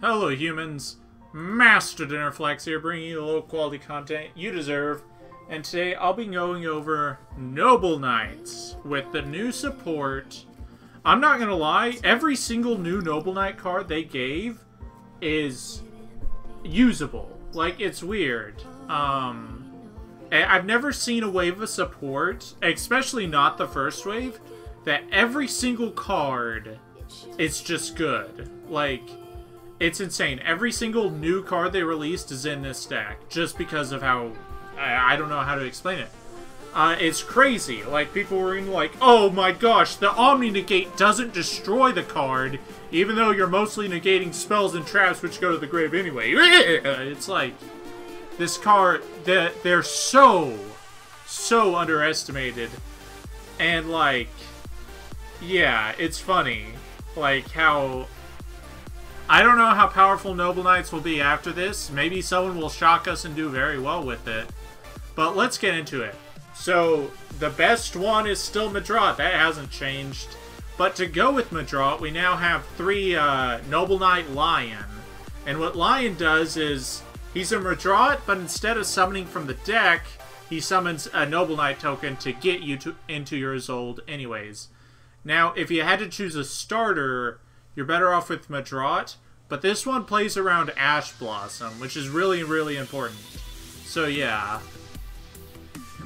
Hello humans, Master Dinnerflex here, bringing you the low quality content you deserve, and today I'll be going over Noble Knights with the new support. I'm not gonna lie, every single new Noble Knight card they gave is usable. Like, it's weird. I've never seen a wave of support, especially not the first wave, that every single card is just good. Like, it's insane. Every single new card they released is in this deck, just because of how... I don't know how to explain it. It's crazy. Like, people were like, oh my gosh, the Omni Negate doesn't destroy the card, even though you're mostly negating spells and traps which go to the grave anyway. It's like, this card, they're so underestimated. And, like, yeah, it's funny. Like, how... I don't know how powerful Noble Knights will be after this. Maybe someone will shock us and do very well with it. But let's get into it. So, the best one is still Madrat. That hasn't changed. But to go with Madrat, we now have three Noble Knight Lion. And what Lion does is, he's a Madrat, but instead of summoning from the deck, he summons a Noble Knight token to get you into your Isolde anyways. Now, if you had to choose a starter, you're better off with Madrat, but this one plays around Ash Blossom, which is really important. So yeah,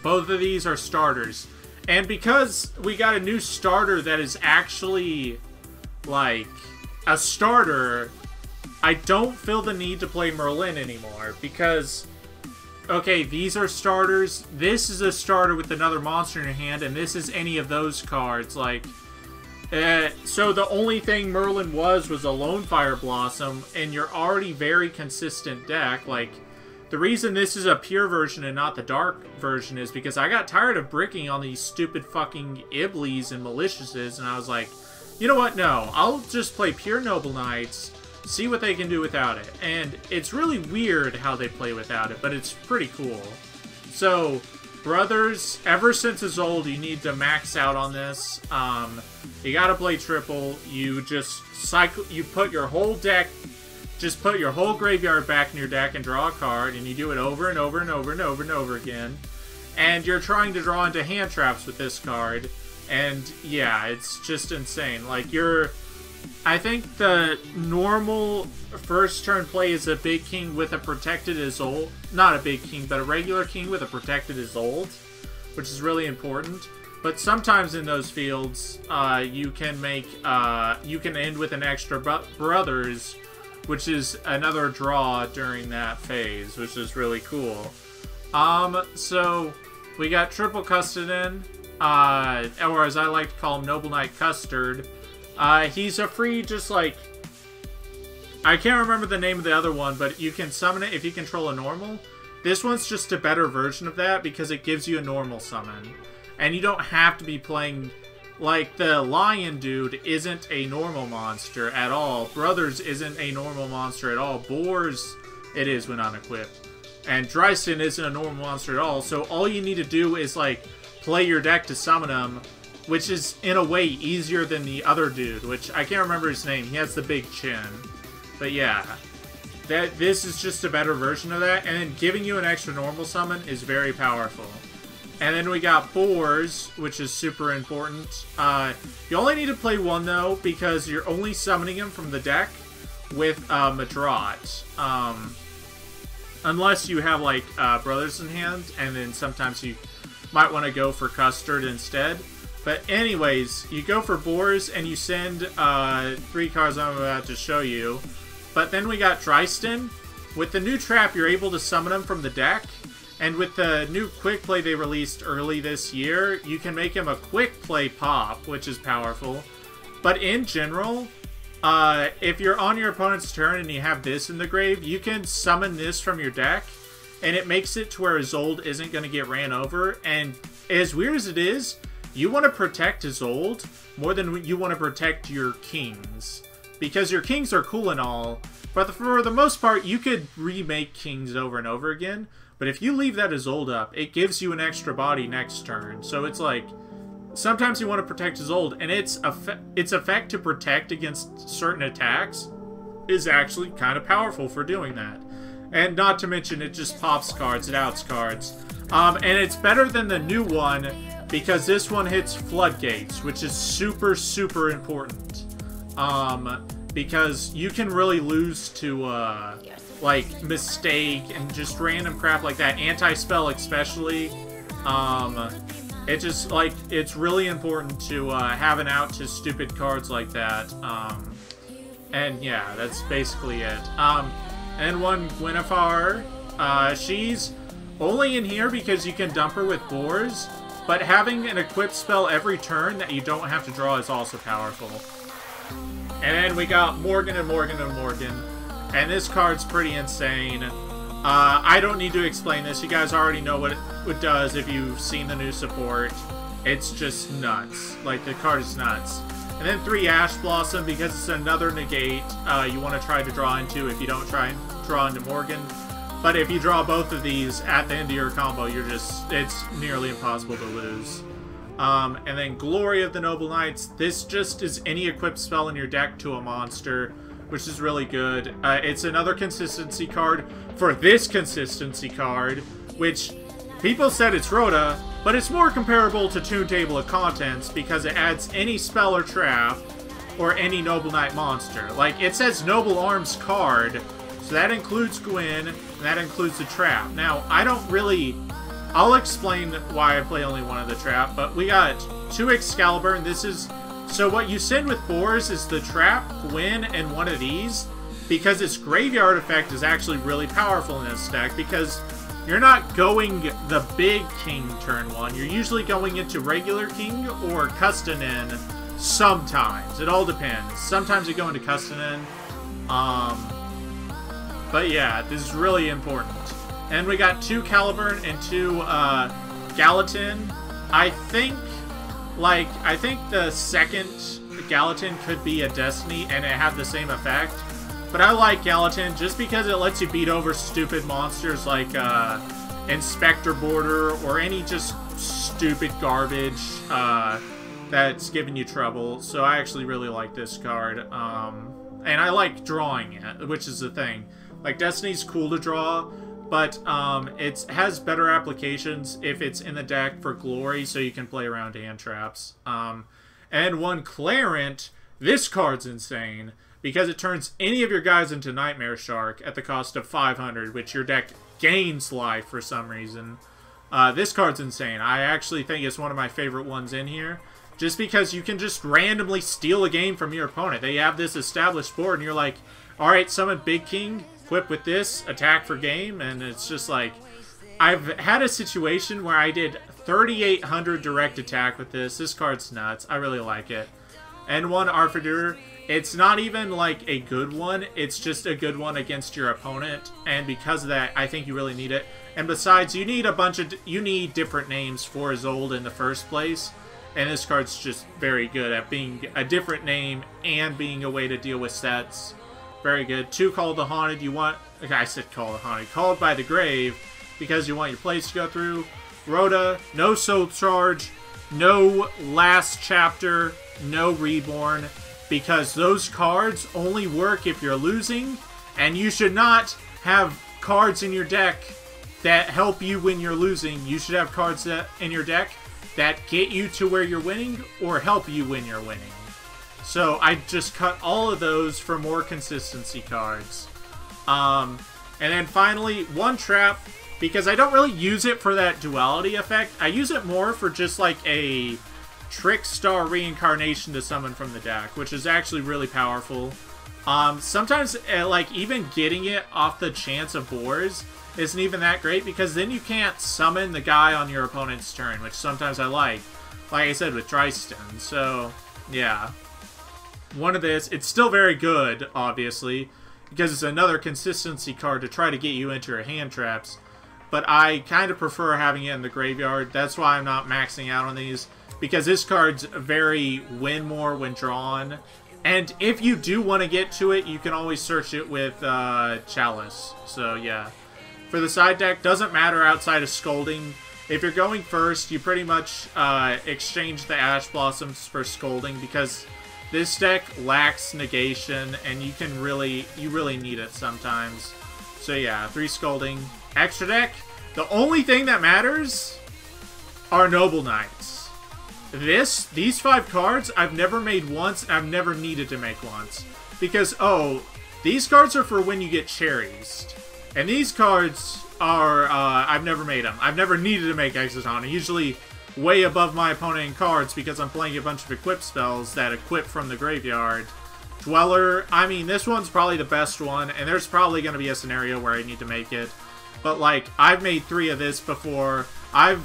both of these are starters. And because we got a new starter that is actually, like, a starter, I don't feel the need to play Merlin anymore, because, okay, these are starters, this is a starter with another monster in your hand, and this is any of those cards, like... so the only thing Merlin was a Lone Fire Blossom, and you're already very consistent deck. Like, the reason this is a pure version and not the dark version is because I got tired of bricking on these stupid fucking Iblis and Maliciouses, and I was like, you know what, no, I'll just play pure Noble Knights, see what they can do without it. And it's really weird how they play without it, but it's pretty cool. So... Brothers, ever since Isolde, you need to max out on this. You gotta play triple. You just cycle, you put your whole deck, just put your whole graveyard back in your deck and draw a card, and you do it over and over and over and over and over again. And you're trying to draw into hand traps with this card. And yeah, it's just insane. Like, I think the normal first turn play is a big king with a protected Isolde. Not a big king, but a regular king with a protected Isolde, which is really important. But sometimes in those fields, you can end with an extra brothers, which is another draw during that phase, which is really cool. So we got Triple Custodin, or as I like to call him, Noble Knight Custard. He's a free, just like... I can't remember the name of the other one, but you can summon it if you control a normal. This one's just a better version of that because it gives you a normal summon. And you don't have to be playing... Like, the Lion dude isn't a normal monster at all. Brothers isn't a normal monster at all. Boars, it is when unequipped. And Dryston isn't a normal monster at all. So all you need to do is, like, play your deck to summon them, which is, in a way, easier than the other dude, which I can't remember his name. He has the big chin. But yeah, this is just a better version of that, and then giving you an extra normal summon is very powerful. And then we got Boars, which is super important. You only need to play one, though, because you're only summoning him from the deck with Madrat. Unless you have, like, Brothers in hand, and then sometimes you might want to go for Custard instead. But anyways, you go for Boars, and you send 3 cards I'm about to show you. But then we got Dryston. With the new trap, you're able to summon him from the deck. And with the new quick play they released early this year, you can make him a quick play pop, which is powerful. But in general, if you're on your opponent's turn and you have this in the grave, you can summon this from your deck. And it makes it to where Isolde isn't going to get ran over. And as weird as it is, you want to protect Isolde more than you want to protect your kings. Because your kings are cool and all, but for the most part, you could remake kings over and over again. But if you leave that Isolde up, it gives you an extra body next turn. So it's like, sometimes you want to protect Isolde, and its effect to protect against certain attacks is actually kind of powerful for doing that. And not to mention, it just pops cards, it outs cards. And it's better than the new one, because this one hits floodgates, which is super, super important. Because you can really lose to, like, mistake and just random crap like that. Anti-spell especially. It just, like, it's really important to, have an out to stupid cards like that. And yeah, that's basically it. And one Gwennifer, she's only in here because you can dump her with boars, but having an equipped spell every turn that you don't have to draw is also powerful. And then we got Morgan and Morgan and Morgan, and this card's pretty insane. I don't need to explain this, you guys already know what it does if you've seen the new support. It's just nuts. Like, the card is nuts. And then 3 Ash Blossom, because it's another negate you want to try to draw into if you don't try and draw into Morgan. But if you draw both of these at the end of your combo, it's nearly impossible to lose. And then Glory of the Noble Knights. This just is any equipped spell in your deck to a monster, which is really good. It's another consistency card for this consistency card, which people said it's Rhoda, but it's more comparable to Toon Table of Contents because it adds any spell or trap or any Noble Knight monster. Like, it says Noble Arms card, so that includes Gwyn, and that includes the trap. Now, I don't really... I'll explain why I play only one of the trap, but we got 2 Excalibur, and this is... So what you send with boars is the trap, Gwyn, and one of these, because its graveyard effect is actually really powerful in this deck, because you're not going the big king turn 1. You're usually going into regular king or Custonin sometimes. It all depends. Sometimes you go into Custonin. But yeah, this is really important. And we got 2 Caliburn and 2 Gallatin. I think the second Gallatin could be a Destiny and it have the same effect. But I like Gallatin just because it lets you beat over stupid monsters like Inspector Border or any just stupid garbage that's giving you trouble. So I actually really like this card. And I like drawing it, which is the thing. Like, Destiny's cool to draw, but it has better applications if it's in the deck for Glory, so you can play around hand traps. And 1 Clarent, this card's insane, because it turns any of your guys into Nightmare Shark at the cost of 500, which your deck gains life for some reason. This card's insane. I actually think it's one of my favorite ones in here, just because you can just randomly steal a game from your opponent. They have this established board, and you're like, alright, summon Big King, equip with this, attack for game, and it's just like... I've had a situation where I did 3,800 direct attack with this. This card's nuts. I really like it. And 1 Arfadur. It's not even like a good one. It's just a good one against your opponent. And because of that, I think you really need it. And besides, you need you need different names for Isolde in the first place. And this card's just very good at being a different name and being a way to deal with sets. Very good. 2 Call the Haunted. You want... Okay, I said Call the Haunted. Called by the Grave, because you want your plays to go through. Rhoda, no Soul Charge, no Last Chapter, no Reborn, because those cards only work if you're losing, and you should not have cards in your deck that help you when you're losing. You should have cards in your deck that get you to where you're winning or help you when you're winning. So I just cut all of those for more consistency cards. And then finally, 1 Trap, because I don't really use it for that duality effect. I use it more for just like a Trickstar Reincarnation to summon from the deck, which is actually really powerful. Sometimes, like, even getting it off the chance of boars isn't even that great, because then you can't summon the guy on your opponent's turn, which sometimes I like I said, with Dryston. So, yeah. 1 of this. It's still very good, obviously, because it's another consistency card to try to get you into your hand traps. But I kind of prefer having it in the graveyard. That's why I'm not maxing out on these, because this card's very win more when drawn. And if you do want to get to it, you can always search it with Chalice. So, yeah. For the side deck, doesn't matter outside of Scolding. If you're going first, you pretty much exchange the Ash Blossoms for Scolding, because this deck lacks negation, and you really need it sometimes. So yeah, 3 Scolding. Extra deck, the only thing that matters are Noble Knights. These 5 cards, I've never made once, and I've never needed to make once. Because, oh, these cards are for when you get cherries. And these cards are, I've never made them. I've never needed to make Exoton. Usually way above my opponent in cards because I'm playing a bunch of equip spells that equip from the graveyard. Dweller, I mean, this one's probably the best one, and there's probably going to be a scenario where I need to make it. But, like, I've made 3 of this before. I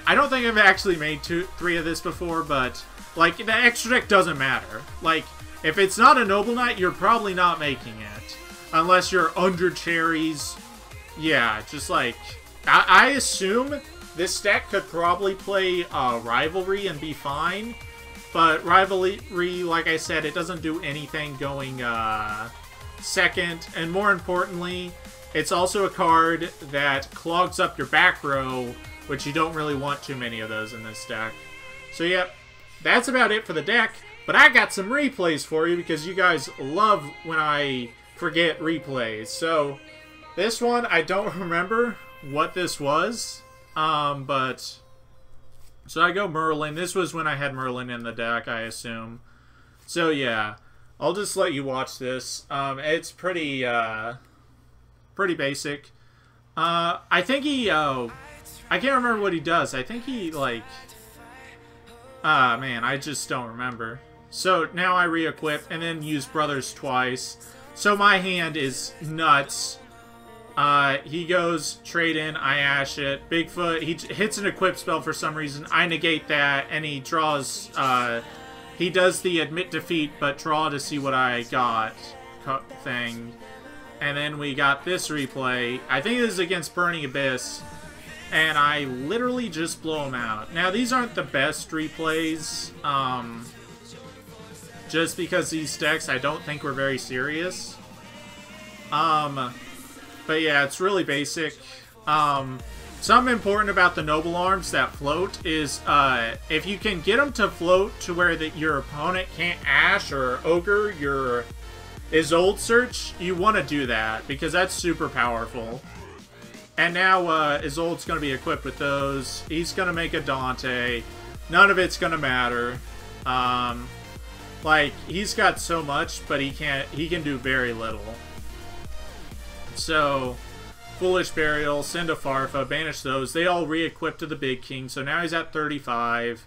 don't think I've actually made 3 of this before, but, like, the extra deck doesn't matter. Like, if it's not a Noble Knight, you're probably not making it. Unless you're under cherries. Yeah, just like, I assume this deck could probably play Rivalry and be fine. But Rivalry, like I said, it doesn't do anything going second. And more importantly, it's also a card that clogs up your back row, which you don't really want too many of those in this deck. So yep, that's about it for the deck. But I got some replays for you because you guys love when I forget replays. So this one, I don't remember what this was. But so I go Merlin. This was when I had Merlin in the deck, I assume. So yeah, I'll just let you watch this. It's pretty basic. I think he, I can't remember what he does. I think he, like, man, I just don't remember. So now I re-equip and then use Brothers twice. So my hand is nuts. He goes, trade in, I ash it. Bigfoot, he hits an equip spell for some reason. I negate that, and he draws, he does the admit defeat, but draw to see what I got thing. And then we got this replay. I think this is against Burning Abyss. And I literally just blow him out. Now, these aren't the best replays. Just because these decks I don't think were very serious. But yeah, it's really basic. Something important about the Noble Arms that float is if you can get them to float to where your opponent can't Ash or Ogre your Isolde Search, you want to do that because that's super powerful. And now Isolde's going to be equipped with those. He's going to make a Dante. None of it's going to matter. Like, he's got so much, but he can do very little. So, Foolish Burial, send a Farfa, banish those. They all re-equip to the Big King, so now he's at 35.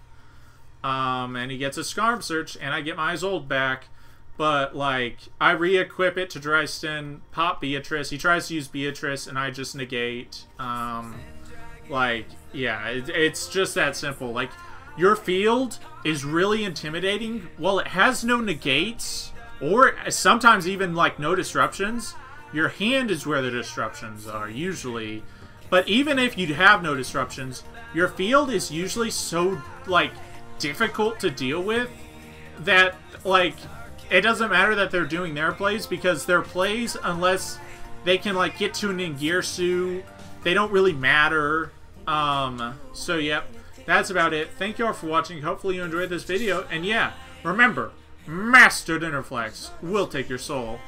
And he gets a Scarm Search, and I get my Isolde back. But, like, I re-equip it to Dryston, pop Beatrice. He tries to use Beatrice, and I just negate. Like, yeah, it's just that simple. Like, your field is really intimidating. Well, it has no negates, or sometimes even, like, no disruptions. Your hand is where the disruptions are, usually. But even if you have no disruptions, your field is usually so, like, difficult to deal with that, like, it doesn't matter that they're doing their plays, because their plays, unless they can, like, get to an Ingirsu, they don't really matter. So, yep, that's about it. Thank you all for watching. Hopefully you enjoyed this video. And, yeah, remember, Master Dinnerflex will take your soul.